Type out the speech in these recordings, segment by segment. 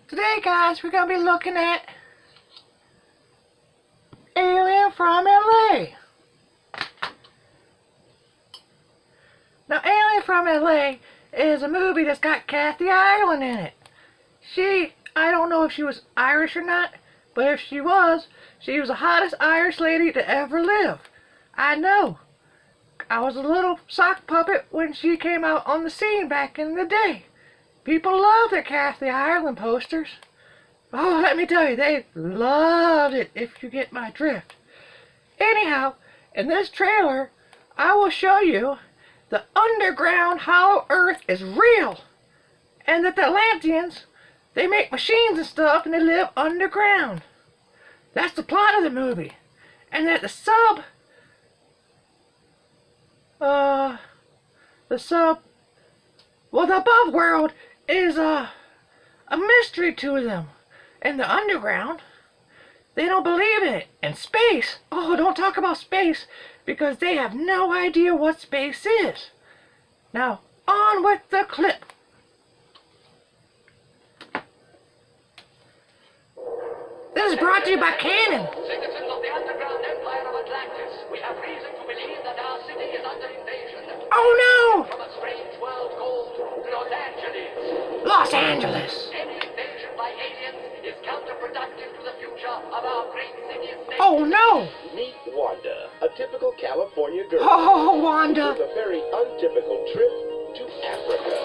Today, guys, we're going to be looking at Alien from LA. Now, Alien from LA is a movie that's got Kathy Ireland in it. I don't know if she was Irish or not, but if she was the hottest Irish lady to ever live. I know. I was a little sock puppet when she came out on the scene back in the day. People loved their Kathy Ireland posters. Oh, let me tell you, they loved it, if you get my drift. Anyhow, in this trailer, I will show you the underground hollow earth is real. And that the Atlanteans, they make machines and stuff and they live underground. That's the plot of the movie. And that the above world is a mystery to them. And the underground, they don't believe in it. And space, oh, don't talk about space, because they have no idea what space is. Now, on with the clip. This is brought to you by Canon. Citizens of the underground empire of Atlantis, we have reason to believe that our city is under invasion. Oh no! From a strange world called Los Angeles. Los Angeles. Any invasion by aliens is counterproductive to the future of our great city and state. Oh no! Meet Wanda, a typical California girl. Oh, Wanda. With a very untypical trip to Africa.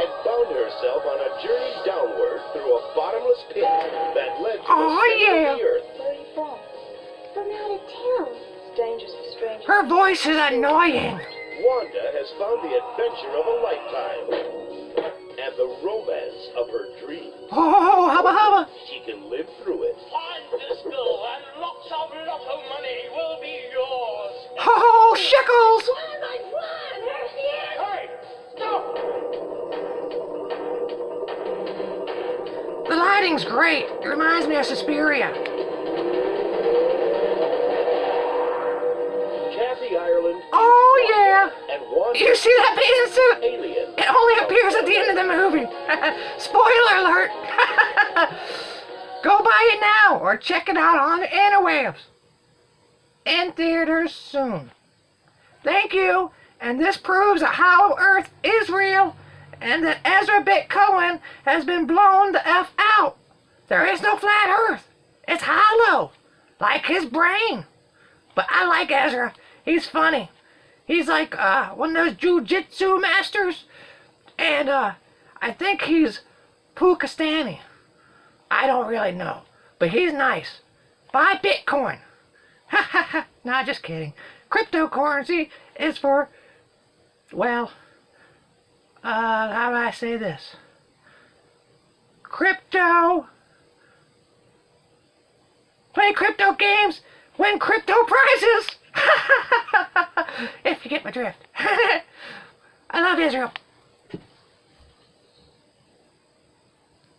And found herself on a journey downward through a bottomless pit that led to the center of the earth. Where are you from? From out of town. Strangers for strangers. Her voice is annoying. Wanda has found the adventure of a lifetime and the romance of her dreams. Oh, hubba hubba. She can live through it. Find this girl and lots of lotto money will be yours. Oh, shickles. Run, my friend! Here she is! Hey, stop! The lighting's great. It reminds me of Suspiria. Kathy Ireland. Oh, yeah. And Wanda. You see that bathing suit? Alien. It only appears at the end of the movie. Spoiler alert. Go buy it now or check it out on the interwebs. In theaters soon. Thank you. And this proves that Hollow Earth is real and that Ezra Bitt Cohen has been blown the F out. There is no flat Earth. It's hollow, like his brain. But I like Ezra. He's funny. He's like one of those jiu-jitsu masters. And I think he's Pakistani. I don't really know. But he's nice. Buy Bitcoin. Ha ha ha. Nah, just kidding. Cryptocurrency is for, well, how do I say this? Play crypto games, win crypto prizes. If you get my drift. I love Israel.